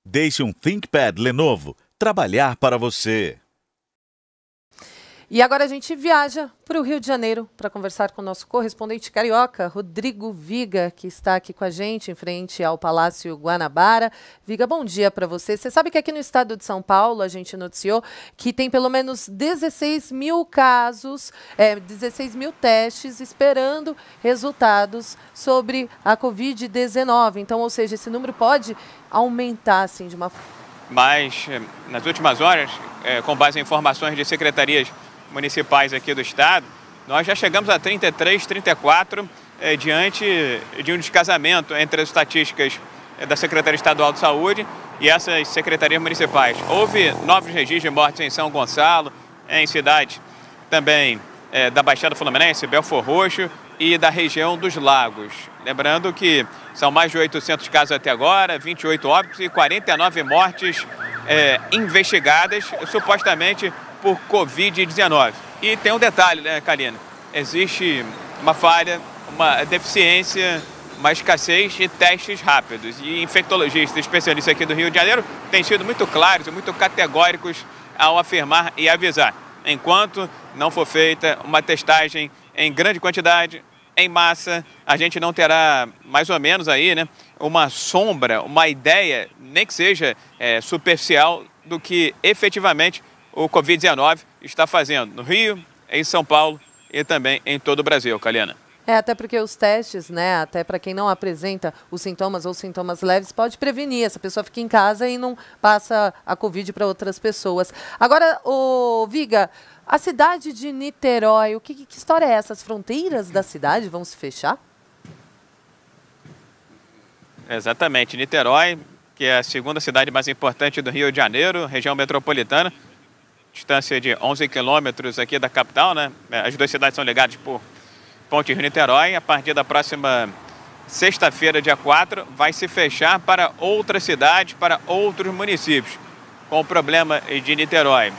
Deixe um ThinkPad Lenovo trabalhar para você. E agora a gente viaja para o Rio de Janeiro para conversar com o nosso correspondente carioca, Rodrigo Viga, que está aqui com a gente em frente ao Palácio Guanabara. Viga, bom dia para você. Você sabe que aqui no estado de São Paulo a gente noticiou que tem pelo menos 16 mil casos, 16 mil testes esperando resultados sobre a Covid-19. Então, ou seja, esse número pode aumentar assim de uma forma. Mas, nas últimas horas, com base em informações de secretarias municipais aqui do estado, nós já chegamos a 33, 34, diante de um descasamento entre as estatísticas da Secretaria Estadual de Saúde e essas secretarias municipais. Houve novos registros de mortes em São Gonçalo, em cidades também da Baixada Fluminense, Belfor Roxo e da região dos Lagos. Lembrando que são mais de 800 casos até agora, 28 óbitos e 49 mortes investigadas, supostamente por Covid-19. E tem um detalhe, né, Kalina? Existe uma falha, uma deficiência, uma escassez de testes rápidos. E infectologistas especialistas aqui do Rio de Janeiro têm sido muito claros e muito categóricos ao afirmar e avisar. Enquanto não for feita uma testagem em grande quantidade, em massa, a gente não terá mais ou menos aí, né, uma sombra, uma ideia, nem que seja superficial, do que efetivamente o Covid-19 está fazendo no Rio, em São Paulo e também em todo o Brasil, Kalina. Até porque os testes, né, até para quem não apresenta os sintomas ou sintomas leves, pode prevenir. Essa pessoa fica em casa e não passa a Covid para outras pessoas. Agora, Viga, a cidade de Niterói, que história é essa? As fronteiras da cidade vão se fechar? Exatamente. Niterói, que é a segunda cidade mais importante do Rio de Janeiro, região metropolitana, distância de 11 quilômetros aqui da capital, né? As duas cidades são ligadas por Ponte Rio-Niterói. A partir da próxima sexta-feira, dia 4, vai se fechar para outras cidades, para outros municípios. Com o problema de Niterói.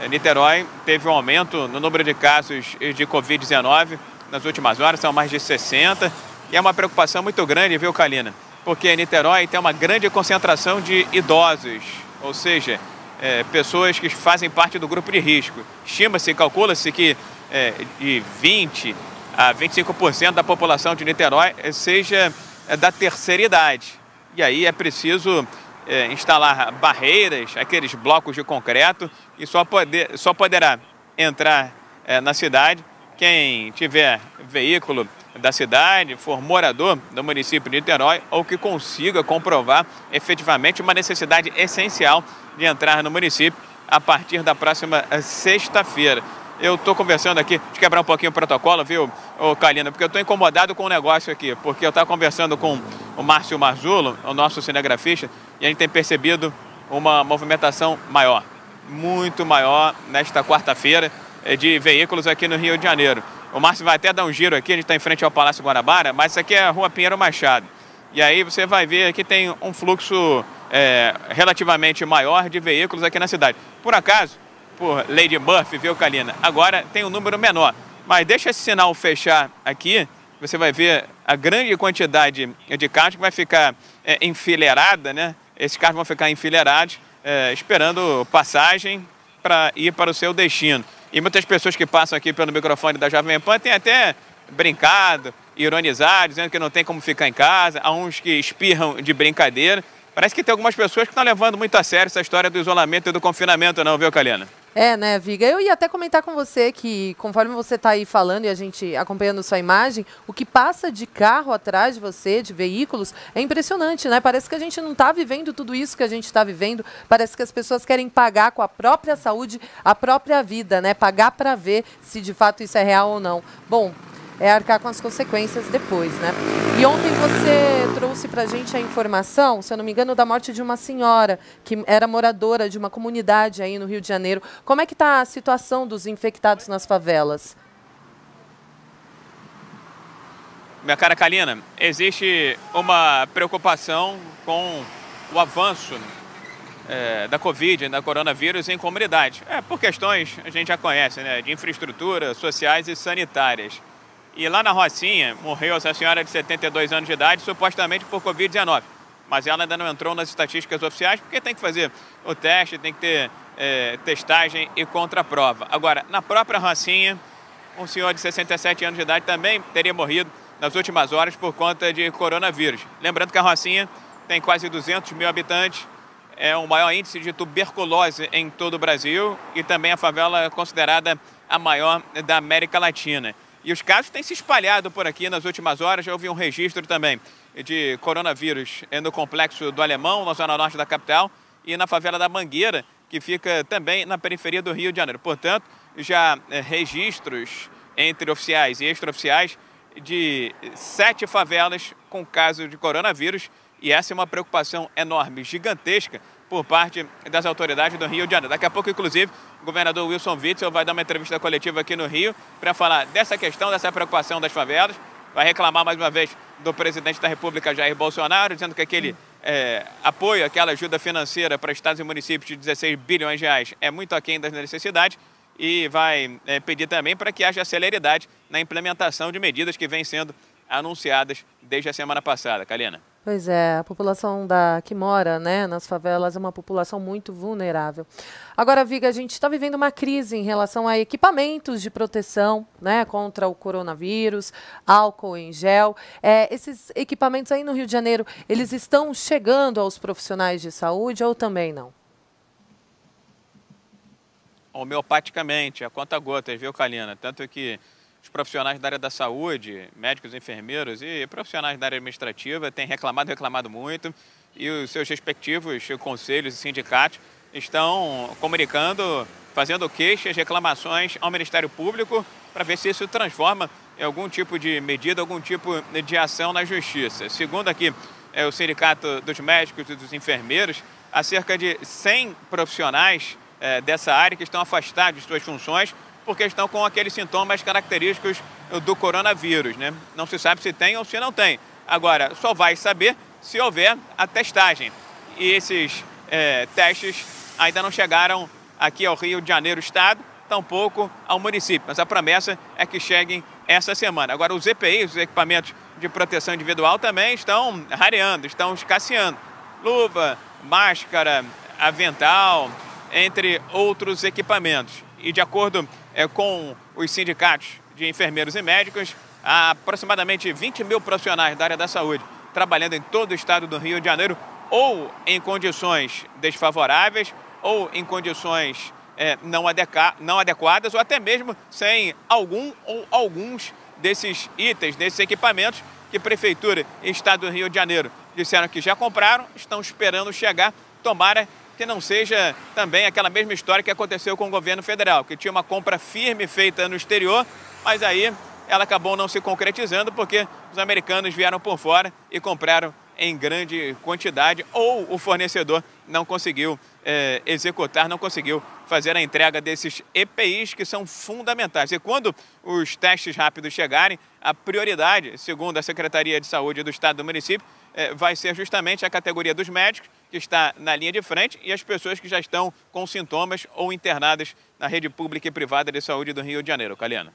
Niterói teve um aumento no número de casos de Covid-19 nas últimas horas, são mais de 60. E é uma preocupação muito grande, viu, Kalina? Porque Niterói tem uma grande concentração de idosos, ou seja, pessoas que fazem parte do grupo de risco. Estima-se, calcula-se que de 20% a 25% da população de Niterói seja da terceira idade. E aí é preciso instalar barreiras, aqueles blocos de concreto, e só poderá entrar na cidade quem tiver veículo da cidade, for morador do município de Niterói ou que consiga comprovar efetivamente uma necessidade essencial de entrar no município a partir da próxima sexta-feira. Eu estou conversando aqui, deixa eu quebrar um pouquinho o protocolo, viu, Kalina, porque eu estou incomodado com um negócio aqui, porque eu estava conversando com o Márcio Marzulo, o nosso cinegrafista, e a gente tem percebido uma movimentação maior, muito maior nesta quarta-feira de veículos aqui no Rio de Janeiro. O Márcio vai até dar um giro aqui, a gente está em frente ao Palácio Guanabara, mas isso aqui é a Rua Pinheiro Machado. E aí você vai ver que tem um fluxo relativamente maior de veículos aqui na cidade. Por acaso, por lei de Murphy, viu, Kalina? Agora tem um número menor. Mas deixa esse sinal fechar aqui, você vai ver a grande quantidade de carros que vai ficar enfileirada, né? Esses carros vão ficar enfileirados, esperando passagem para ir para o seu destino. E muitas pessoas que passam aqui pelo microfone da Jovem Pan têm até brincado, ironizado, dizendo que não tem como ficar em casa. Há uns que espirram de brincadeira. Parece que tem algumas pessoas que estão levando muito a sério essa história do isolamento e do confinamento, não, viu, Kalina? Né, Viga? Eu ia até comentar com você que, conforme você está aí falando e a gente acompanhando sua imagem, o que passa de carro atrás de você, de veículos, é impressionante, né? Parece que a gente não está vivendo tudo isso que a gente está vivendo. Parece que as pessoas querem pagar com a própria saúde, a própria vida, né? Pagar para ver se de fato isso é real ou não. Bom, é arcar com as consequências depois, né? E ontem você trouxe pra gente a informação, se eu não me engano, da morte de uma senhora que era moradora de uma comunidade aí no Rio de Janeiro. Como é que está a situação dos infectados nas favelas? Minha cara Kalina, existe uma preocupação com o avanço da Covid, da coronavírus em comunidade. Por questões, a gente já conhece, né, de infraestrutura, sociais e sanitárias. E lá na Rocinha, morreu essa senhora de 72 anos de idade, supostamente por Covid-19. mas ela ainda não entrou nas estatísticas oficiais, porque tem que fazer o teste, tem que ter testagem e contraprova. Agora, na própria Rocinha, um senhor de 67 anos de idade também teria morrido nas últimas horas por conta de coronavírus. Lembrando que a Rocinha tem quase 200 mil habitantes, é o maior índice de tuberculose em todo o Brasil e também a favela considerada a maior da América Latina. E os casos têm se espalhado por aqui nas últimas horas. Já houve um registro também de coronavírus no Complexo do Alemão, na zona norte da capital, e na favela da Mangueira, que fica também na periferia do Rio de Janeiro. Portanto, já registros entre oficiais e extraoficiais de 7 favelas com caso de coronavírus, e essa é uma preocupação enorme, gigantesca, por parte das autoridades do Rio de Janeiro. Daqui a pouco, inclusive, o governador Wilson Witzel vai dar uma entrevista coletiva aqui no Rio para falar dessa questão, dessa preocupação das favelas. Vai reclamar mais uma vez do presidente da República, Jair Bolsonaro, dizendo que aquele apoio, aquela ajuda financeira para estados e municípios de 16 bilhões de reais é muito aquém das necessidades, e vai pedir também para que haja celeridade na implementação de medidas que vêm sendo anunciadas desde a semana passada. Kalina. Pois é, a população que mora, né, nas favelas é uma população muito vulnerável. Agora, Viga, a gente está vivendo uma crise em relação a equipamentos de proteção, né, contra o coronavírus, álcool em gel. Esses equipamentos aí no Rio de Janeiro, eles estão chegando aos profissionais de saúde ou também não? Homeopaticamente, a conta-gotas, viu, Kalina? Tanto que os profissionais da área da saúde, médicos, enfermeiros e profissionais da área administrativa têm reclamado muito, e os seus respectivos conselhos e sindicatos estão comunicando, fazendo queixas, reclamações ao Ministério Público para ver se isso transforma em algum tipo de medida, algum tipo de ação na Justiça. Segundo aqui o Sindicato dos Médicos e dos Enfermeiros, há cerca de 100 profissionais dessa área que estão afastados de suas funções porque estão com aqueles sintomas característicos do coronavírus, né? Não se sabe se tem ou se não tem. Agora, só vai saber se houver a testagem. E esses testes ainda não chegaram aqui ao Rio de Janeiro Estado, tampouco ao município. Mas a promessa é que cheguem essa semana. Agora, os EPIs, os equipamentos de proteção individual, também estão rareando, estão escasseando. Luva, máscara, avental, entre outros equipamentos. E de acordo com os sindicatos de enfermeiros e médicos, há aproximadamente 20 mil profissionais da área da saúde trabalhando em todo o estado do Rio de Janeiro, ou em condições desfavoráveis, ou em condições não adequadas, ou até mesmo sem algum ou alguns desses itens, desses equipamentos que Prefeitura e Estado do Rio de Janeiro disseram que já compraram, estão esperando chegar. Tomara que não seja também aquela mesma história que aconteceu com o governo federal, que tinha uma compra firme feita no exterior, mas aí ela acabou não se concretizando porque os americanos vieram por fora e compraram em grande quantidade, ou o fornecedor não conseguiu executar, não conseguiu fazer a entrega desses EPIs que são fundamentais. E quando os testes rápidos chegarem, a prioridade, segundo a Secretaria de Saúde do Estado e do município, vai ser justamente a categoria dos médicos, que está na linha de frente, e as pessoas que já estão com sintomas ou internadas na rede pública e privada de saúde do Rio de Janeiro. Kalina.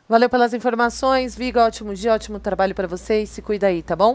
Valeu pelas informações, Viga, ótimo dia, ótimo trabalho para vocês, se cuida aí, tá bom?